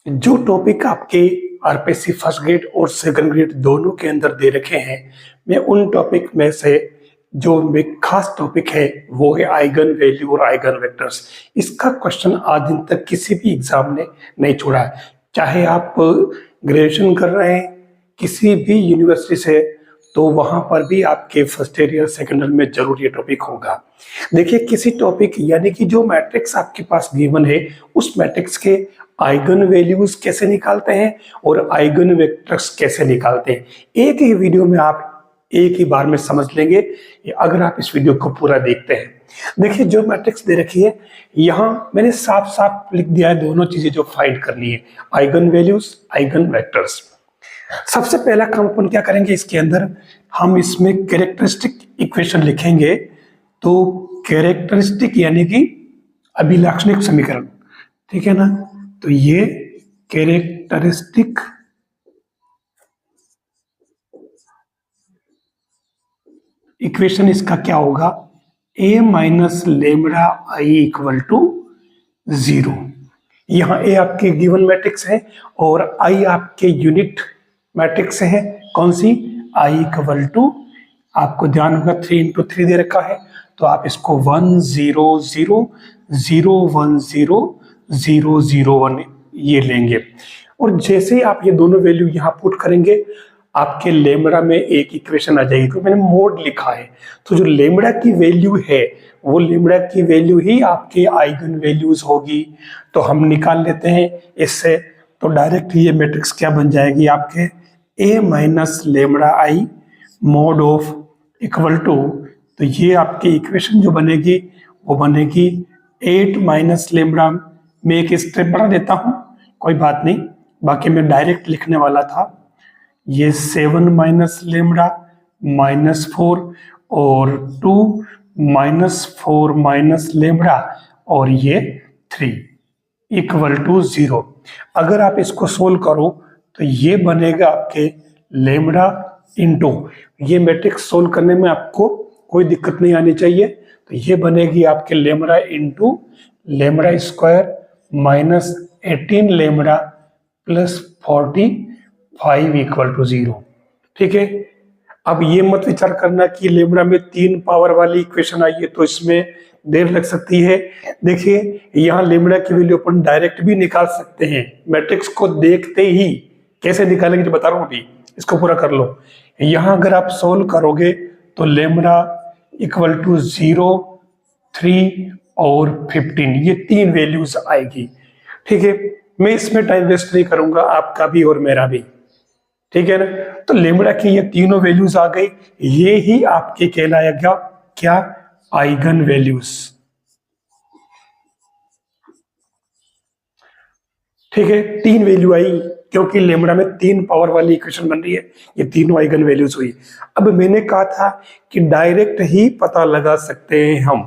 जो टॉपिक आपके RPSC first grade और सेकंड ग्रेड दोनों के अंदर दे रखे हैं, मैं उन टॉपिक में से जो में खास टॉपिक है वो है आइगन वैल्यू और आइगन वेक्टर्स। इसका क्वेश्चन आज दिन तक किसी भी एग्जाम ने नहीं छोड़ा है। चाहे आप ग्रेजुएशन कर रहे हैं किसी भी यूनिवर्सिटी से, तो वहां पर भी आपके फर्स्ट ईयर या सेकेंड ईयर में जरूर ये टॉपिक होगा। देखिए, किसी टॉपिक यानी कि जो मैट्रिक्स आपके पास गिवन है उस मैट्रिक्स के आइगन वैल्यूज कैसे निकालते हैं और आइगन वेक्टर्स कैसे निकालते हैं, एक ही वीडियो में आप एक ही बार में समझ लेंगे अगर आप इस वीडियो को पूरा देखते हैं। देखिए, जो मैट्रिक्स दे रखी है यहां मैंने साफ साफ लिख दिया है दोनों चीजें जो फाइंड करनी है, आइगन वैल्यूज, आइगन वेक्टर्स। सबसे पहला काम अपन क्या करेंगे, इसके अंदर हम इसमें कैरेक्टरिस्टिक इक्वेशन लिखेंगे। तो कैरेक्टरिस्टिक यानी कि अभिलाक्षणिक समीकरण, ठीक है ना। तो ये कैरेक्टरिस्टिक इक्वेशन इसका क्या होगा, a minus lambda I equal to 0। यहां a आपके गिवन मैट्रिक्स है और i आपके यूनिट मैट्रिक्स है। कौन सी, i इक्वल टू, आपको ध्यान होगा 3 इंटू 3 दे रखा है, तो आप इसको 1 0 0 0 1 0 0 0 1 ये लेंगे। और जैसे ही आप ये दोनों वैल्यू यहां पुट करेंगे आपके लेमड़ा में एक इक्वेशन आ जाएगी। तो मैंने मोड लिखा है, तो जो लेमड़ा की वैल्यू है वो लेमड़ा की वैल्यू ही आपके आइगन वैल्यूज होगी। तो हम निकाल लेते हैं इससे। तो डायरेक्ट ये मैट्रिक्स क्या बन जाएगी आपके, a minus lambda I mod of equal to, तो ये आपकी इक्वेशन जो बनेगी वो बनेगी 8 माइनस लेमड़ा। मैं एक स्टेप बढ़ा देता हूं, कोई बात नहीं, बाकी मैं डायरेक्ट लिखने वाला था। ये 7 माइनस लेमड़ा माइनस 4 और 2 माइनस 4 माइनस लेमड़ा और ये 3 इक्वल टू 0। अगर आप इसको सोल्व करो तो ये बनेगा आपके लेमड़ा इंटू, ये मैट्रिक्स सोल्व करने में आपको कोई दिक्कत नहीं आनी चाहिए। तो ये बनेगी आपके lambda into lambda square minus 18 lambda plus 45 equal to 0। ठीक है, अब ये मत विचार करना कि लेमड़ा में 3 पावर वाली इक्वेशन आई है तो इसमें देर लग सकती है। देखिए, यहाँ लेमड़ा की वैल्यू अपन डायरेक्ट भी निकाल सकते हैं, मैट्रिक्स को देखते ही। कैसे निकालेंगे जो बता रहा हूं अभी, इसको पूरा कर लो। यहाँ अगर आप सोल्व करोगे तो लेमड़ा इक्वल टू 0, 3 और 15, ये 3 वैल्यूज आएगी। ठीक है, मैं इसमें टाइम वेस्ट नहीं करूंगा, आपका भी और मेरा भी, ठीक है ना। तो लेमड़ा की ये तीनों वैल्यूज आ गई, ये ही आपके कहलाएगा क्या, आइगन वैल्यूज। ठीक है, 3 वैल्यू आई क्योंकि लेमड़ा में 3 पावर वाली इक्वेशन बन रही है, ये तीनों आइगन वैल्यूज हुई। अब मैंने कहा था कि डायरेक्ट ही पता लगा सकते हैं हम।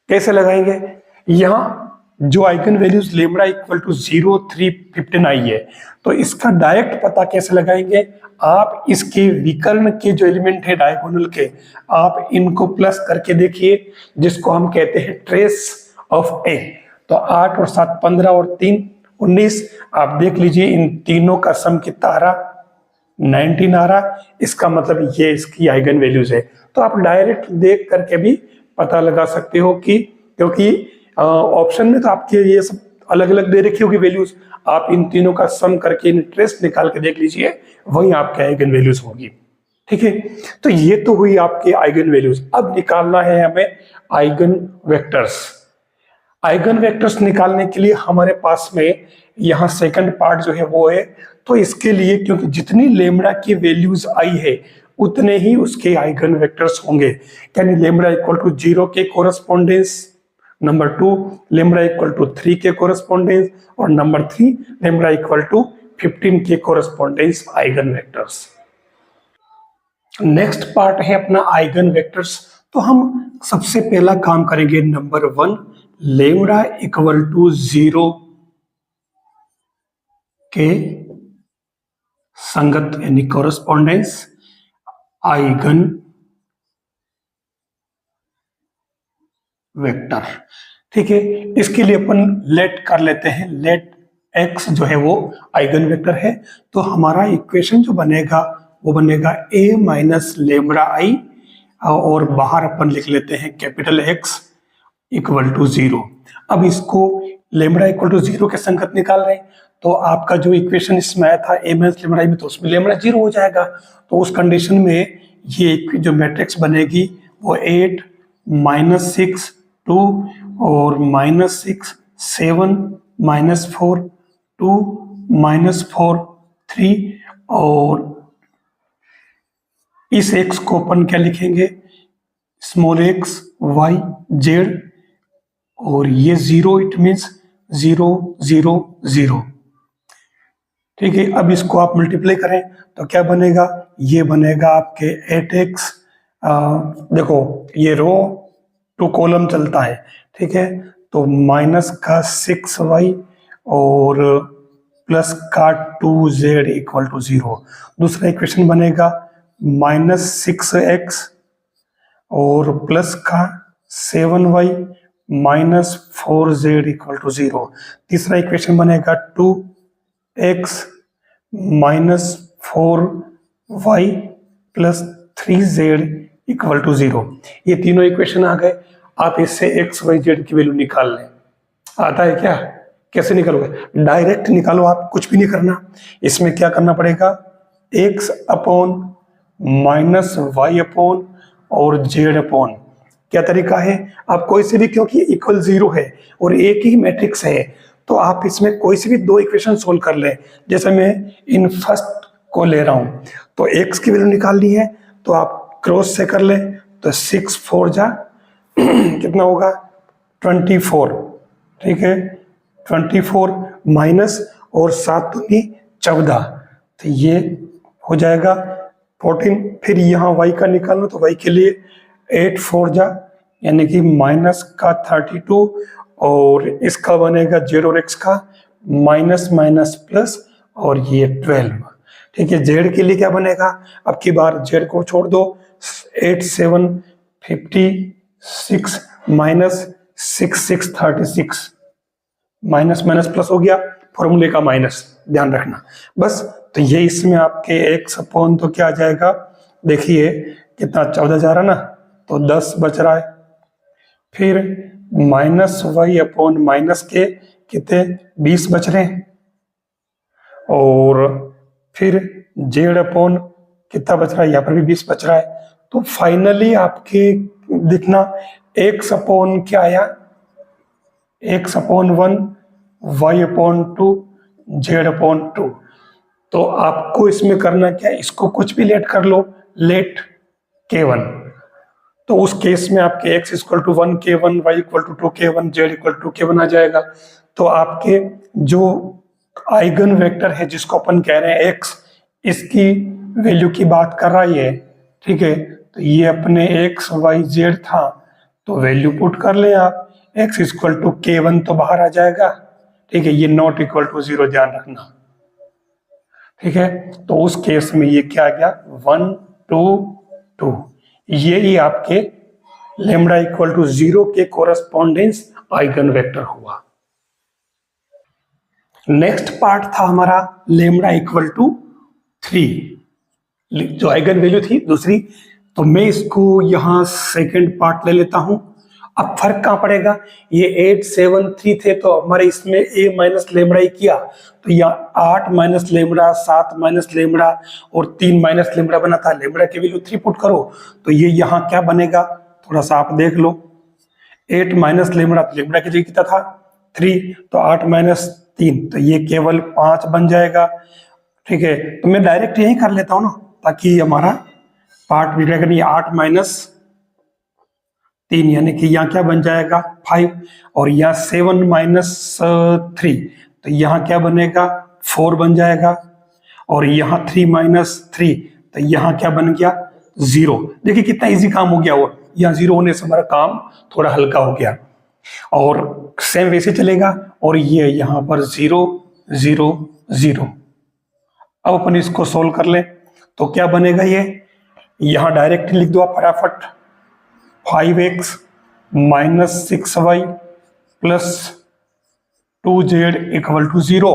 कैसे लगाएंगे, यहां जो eigen values lambda equal to 0, 3, 15 आई है, तो इसका डायरेक्ट पता कैसे लगाएंगे, आप इसके विकर्ण के जो एलिमेंट है डायगोनल के, आप इनको प्लस करके देखिए, जिसको हम कहते हैं ट्रेस ऑफ ए। तो 8 और 7 15 और 3 19, आप देख लीजिए इन तीनों का सम कितना आ रहा, 19 आ रहा। इसका मतलब ये इसकी आइगन वैल्यूज है। तो आप डायरेक्ट देख करके भी पता लगा सकते हो कि, क्योंकि ऑप्शन में तो आपके ये सब अलग अलग दे रखी होगी वैल्यूज, आप इन तीनों का सम करके इंटरेस्ट निकाल के देख लीजिए, वही आपके आइगन वैल्यूज होगी। ठीक है, तो ये तो हुई आपके आइगन वैल्यूज। अब निकालना है हमें आइगन वेक्टर्स। आइगन वेक्टर्स निकालने के लिए हमारे पास में यहाँ सेकंड पार्ट जो है वो है, तो इसके लिए क्योंकि जितनी लेमड़ा की वैल्यूज आई है उतने ही उसके आइगन वेक्टर्स होंगे। यानी लेमड़ा इक्वल टू 0 के correspondence, number 2 lambda equal to 3 के कोरस्पोंडेंस, और नंबर 3 लेमड़ा इक्वल टू 15 के correspondence eigen vectors. Next part है अपना आइगन वेक्टर्स। तो हम सबसे पहला काम करेंगे नंबर 1, लेमड़ा इक्वल टू 0 के संगत यानी कोरस्पोंडेंस आइगन वेक्टर। ठीक है, इसके लिए अपन लेट कर लेते हैं, लेट x जो है वो आइगन वेक्टर है। तो हमारा इक्वेशन जो बनेगा वो बनेगा a माइनस लेमड़ा आई, और बाहर अपन लिख लेते हैं कैपिटल X इक्वल टू 0। अब इसको लेमड़ा इक्वल टू 0 के संगत निकाल रहे हैं, तो आपका जो इक्वेशन इसमें आया था a माइनस लेमड़ा आई में, तो उसमें लेमड़ा 0 हो जाएगा। तो उस कंडीशन में ये जो मैट्रिक्स बनेगी वो 8 -6 2 और -6 7 -4 2 -4 3, और इस x को अपन क्या लिखेंगे, स्मॉल x y z, और ये 0 इट मीन्स 0 0 0। ठीक है, अब इसको आप मल्टीप्लाई करें तो क्या बनेगा, ये बनेगा आपके 8x, देखो ये रो टू कॉलम चलता है, ठीक है, तो माइनस का 6y और प्लस का 2z इक्वल टू 0। दूसरा इक्वेशन बनेगा -6x और प्लस का 7y -4z इक्वल टू 0। तीसरा इक्वेशन बनेगा 2x -4y plus 3z equal to 0। ये तीनों इक्वेशन आ गए। आप इससे x y z की वैल्यू निकाल लें। आता है क्या? कैसे निकालोगे? डायरेक्ट निकालो, आप कुछ भी नहीं करना। इसमें क्या करना पड़ेगा, x upon minus y upon और z अपॉन, क्या तरीका है, आप कोई से भी, क्योंकि इक्वल 0 है और एक ही मैट्रिक्स है, तो आप इसमें कोई से भी दो इक्वेशन सोल्व कर लें। जैसे मैं इन फर्स्ट को ले रहा हूं, तो x की वैल्यू निकालनी है, तो आप क्रॉस से कर लें, तो 6 4 जा कितना होगा 24, ठीक है, 24 माइनस और 7 दूनी 14, तो ये हो जाएगा 14। फिर यहाँ y का निकालना, तो y के लिए 8 4 जा यानी कि माइनस का 32, और इसका बनेगा 0 और x का माइनस माइनस प्लस, और ये 12। ठीक है, z के लिए क्या बनेगा, अब की बार z को छोड़ दो, 8 7 56 माइनस 6 6 36, माइनस माइनस प्लस हो गया, फॉर्मूले का माइनस, ध्यान रखना बस। तो ये इसमें आपके x अपॉन तो क्या आ जाएगा, देखिए कितना 14 जा रहा ना, तो 10 बच रहा है। फिर माइनस वाई अपॉन माइनस के कितने 20 बच रहे हैं, और फिर जेड अपॉन कितना बच रहा है, यहाँ पर भी 20 बच रहा है। तो फाइनली आपके दिखना x अपॉन क्या आया, x upon 1 y upon 2 z upon 2। तो आपको इसमें करना क्या है, इसको कुछ भी लेट कर लो, लेट k1, तो उस केस में आपके x equal to 1 k1 y equal to 2 k1 z equal to k1 आ जाएगा। तो आपके जो आइगन वेक्टर है जिसको अपन कह रहे हैं x, इसकी वैल्यू की बात कर रहा है ये, ठीक है, तो ये अपने x y z था, तो वैल्यू पुट कर ले आप, x इक्वल टू k1 तो बाहर आ जाएगा, ठीक है, ये नॉट इक्वल टू 0, ध्यान रखना, ठीक है। तो उस केस में ये क्या आ गया 1 2 2, ये ही आपके लेमडा इक्वल टू 0 के कोरस्पॉन्डेंस आइगन वेक्टर हुआ। नेक्स्ट पार्ट था हमारा लेमडा इक्वल टू 3, जो आइगन वैल्यू थी दूसरी, तो मैं इसको यहां सेकंड पार्ट ले लेता हूं। अब फर्क कहां पड़ेगा, ये 8 7 3 थे, तो हमारे इसमें a माइनस लेमड़ा ही किया, तो यहाँ 8 माइनस लेमड़ा 7 माइनस लेमड़ा और 3 माइनस लेमड़ा बना था, लेमड़ा की वैल्यू 3 पुट करो, तो ये यहाँ क्या बनेगा, थोड़ा सा आप देख लो, 8 माइनस लेमड़ा, तो लेमड़ा की जगह कितना था 3, तो 8 माइनस 3, तो ये केवल 5 बन जाएगा, ठीक है। तो मैं डायरेक्ट यही कर लेता हूँ ना, ताकि हमारा पार्ट भी रहेगा नहीं, 8 माइनस 3 यानी कि यहाँ क्या बन जाएगा 5, और यहाँ 7 माइनस 3, तो यहाँ क्या बनेगा 4 बन जाएगा, और यहाँ 3 माइनस 3, तो यहाँ क्या बन गया 0। देखिए कितना इजी काम हो गया, और यहाँ 0 होने से हमारा काम थोड़ा हल्का हो गया, और सेम वैसे चलेगा, और ये यहाँ पर 0 0 0। अब अपन इसको सोल्व कर लें, तो क्या बनेगा, ये यहाँ डायरेक्ट लिख दो आप फटाफट, 5x minus 6y plus 2z equal to 0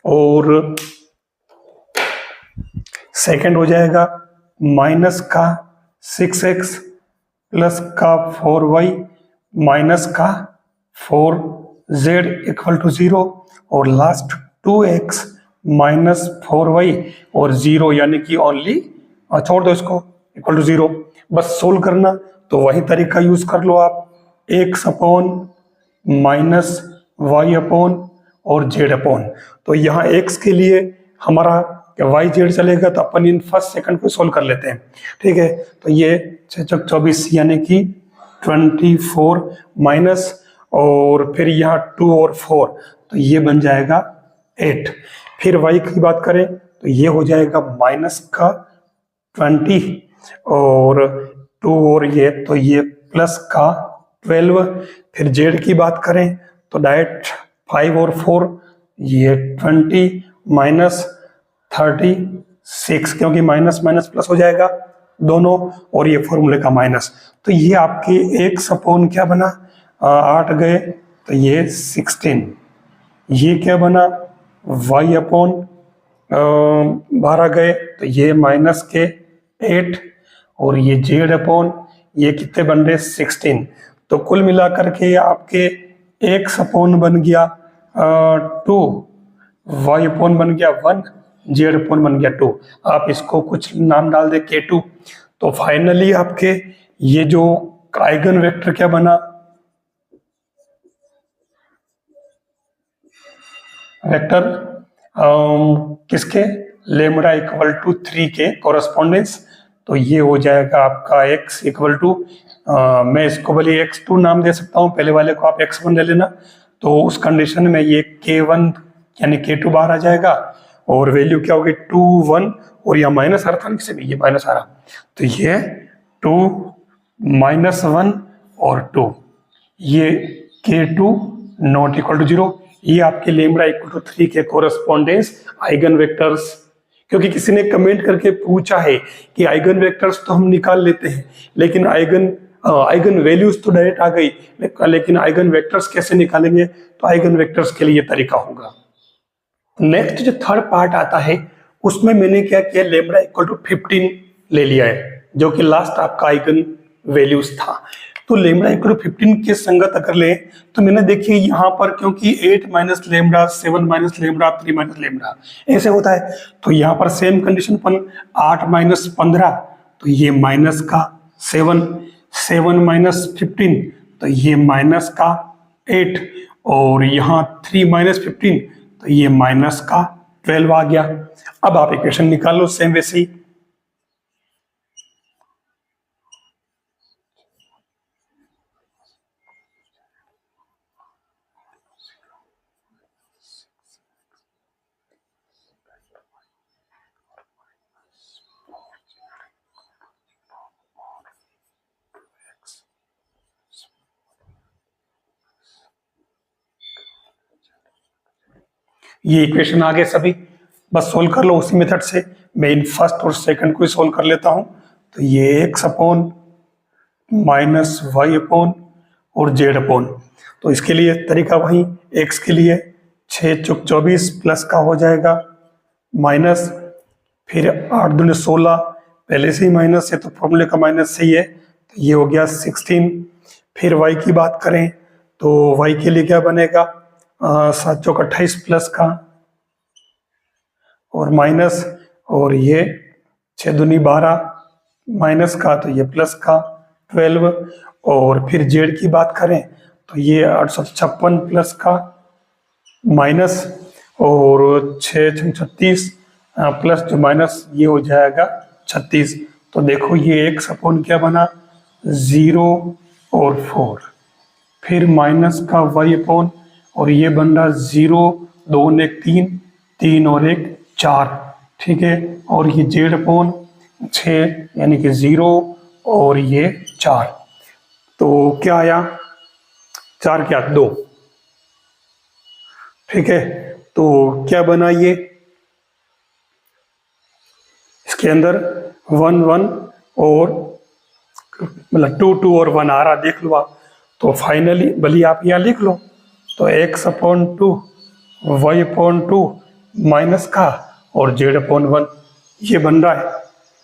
और सेकंड हो जाएगा माइनस का 6x प्लस का 4y माइनस का 4z इक्वल टू 0 और लास्ट 2x माइनस 4y और 0 यानी कि ओनली छोड़ दो इसको इक्वल टू 0। बस सोल्व करना तो वही तरीका यूज कर लो आप, x upon minus y upon और z अपॉन। तो यहाँ x के लिए हमारा y z चलेगा तो अपन इन फर्स्ट सेकंड को सोल्व कर लेते हैं, ठीक है। तो ये 6 24 यानी कि 24 माइनस और फिर यहाँ 2 और 4 तो ये बन जाएगा 8। फिर y की बात करें तो ये हो जाएगा माइनस का 20 और 2 और ये तो ये प्लस का 12। फिर z की बात करें तो डायरेक्ट 5 और 4 ये 20 माइनस 36 क्योंकि माइनस माइनस प्लस हो जाएगा दोनों और ये फॉर्मूले का माइनस। तो ये आपके x अपॉन क्या बना 8 गए तो ये 16। ये क्या बना y अपॉन 12 गए तो ये माइनस के 8 और ये z अपॉन ये कितने बन रहे 16। तो कुल मिलाकर के आपके x अपॉन बन गया 2, y अपॉन बन गया 1, z अपॉन बन गया 2। आप इसको कुछ नाम डाल दे k2। तो फाइनली आपके ये जो आइगन वेक्टर क्या बना वेक्टर किसके लेमडा इक्वल टू 3 के कोरस्पॉन्डेंस। तो ये हो जाएगा आपका x इक्वल टू मैं इसको भले x2 नाम दे सकता हूँ, पहले वाले को आप x1 ले लेना। तो उस कंडीशन में ये k1 यानी k2 बाहर आ जाएगा और वैल्यू क्या होगी 2 1 और यहाँ माइनस आ रहा था ना, किसी भी ये माइनस आ रहा तो ये 2 माइनस 1 और 2 ये k2 नॉट इक्वल टू 0। ये आपके लेमडा इक्वल टू 3 के कोरस्पॉन्डेंस आइगन वेक्टर्स। क्योंकि किसी ने कमेंट करके पूछा है कि आइगन वेक्टर्स तो हम निकाल लेते हैं लेकिन आइगन वैल्यूज तो डायरेक्ट आ गई, लेकिन आइगन वेक्टर्स कैसे निकालेंगे। तो आइगन वेक्टर्स के लिए तरीका होगा। नेक्स्ट जो थर्ड पार्ट आता है उसमें मैंने क्या किया लेमडा इक्वल टू 15 ले लिया है जो कि लास्ट आपका आइगन वैल्यूज था। तो लेमडा इक्वल टू 15 के संगत अगर ले तो मैंने देखिए यहाँ पर क्योंकि 8 minus lambda 7 minus lambda 3 minus lambda ऐसे होता है। तो यहाँ पर सेम कंडीशन पर 8 माइनस 15 तो ये माइनस का 7 माइनस 15 तो ये माइनस का 8 और यहाँ 3 माइनस 15 तो ये माइनस का 12 आ गया। अब आप इक्वेशन निकाल लो सेम वैसे ही। ये इक्वेशन आ गए सभी, बस सोल्व कर लो उसी मेथड से। मैं इन फर्स्ट और सेकंड को ही सोल्व कर लेता हूं। तो ये x upon minus y upon और z अपॉन। तो इसके लिए तरीका वही, x के लिए 6 चौक 24 प्लस का हो जाएगा माइनस, फिर 8 दूनी 16 पहले से ही माइनस है तो फॉर्मूले का माइनस सही है तो ये हो गया 16। फिर y की बात करें तो y के लिए क्या बनेगा 7 चौक 28 प्लस का और माइनस और ये 6 दूनी 12 माइनस का तो ये प्लस का 12। और फिर z की बात करें तो ये 856 प्लस का माइनस और 6 36 प्लस जो माइनस ये हो जाएगा 36। तो देखो ये x अपॉन क्या बना 0 और 4, फिर माइनस का y अपॉन और ये बन रहा 0 2 1 3 3 और 1 4, ठीक है। और ये z अपॉन 6 यानी कि 0 और ये 4। तो क्या आया 4 क्या 2, ठीक है। तो क्या बना ये इसके अंदर 1 1 और मतलब 2 2 और 1 आ रहा देख लो आप। तो फाइनली भले आप यहाँ लिख लो तो x/2 y/2 माइनस का और z/1 ये बन रहा है।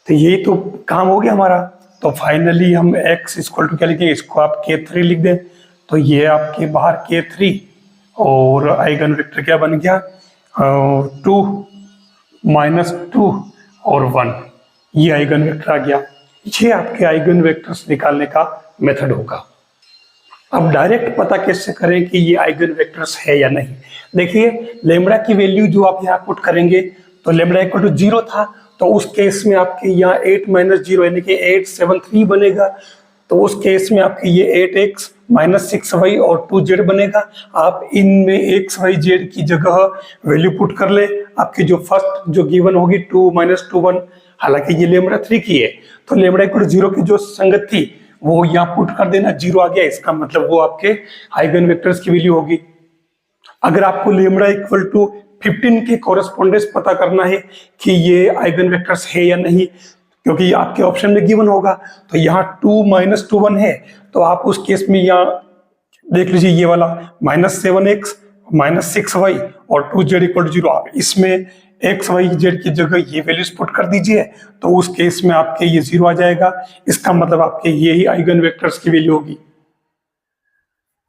तो यही तो काम हो गया हमारा। तो फाइनली हम x इक्वल टू क्या लिखेंगे, इसको आप k3 लिख दें। तो ये आपके बाहर k3 और आइगन वेक्टर क्या बन गया, 2 -2 और 1, ये आइगन वेक्टर आ गया। ये आपके आइगन वेक्टर्स निकालने का मेथड होगा। अब डायरेक्ट पता कैसे करें कि ये आइगन वेक्टर्स है या नहीं। देखिए लेमड़ा की वैल्यू जो आप यहाँ पुट करेंगे, तो लेमड़ा इक्वल टू 0 था, तो उस केस में आपके यहाँ 8 - 0 यानी कि 873 बनेगा। तो उस केस में आपके ये 8x - 6y और 2z बनेगा। आप इनमें x y z की जगह वैल्यू पुट कर ले, आपकी जो फर्स्ट जो गिवन होगी 2 - 2 1, हालांकि ये लेमड़ा 3 की है, तो लेमड़ा इक्वल टू 0 की जो संगत थी वो यहाँ पुट कर देना, 0 आ गया, इसका मतलब वो आपके आइगन वेक्टर्स की वैल्यू होगी। अगर आपको लेमड़ा इक्वल टू 15 के कोरेस्पोंडेंस पता करना है कि ये आइगन वेक्टर्स है या नहीं, क्योंकि आपके ऑप्शन में गिवन होगा, तो यहाँ 2 - 2 1 है, तो आप उस केस में यहाँ देख लीजिए ये वाला -7x - 6y और 2z = 0, आप इसमें x y z की जगह ये वैल्यूज पुट कर दीजिए, तो उस केस में आपके ये 0 आ जाएगा। इसका मतलब आपके यही आइगन वेक्टर्स की वैल्यू होगी।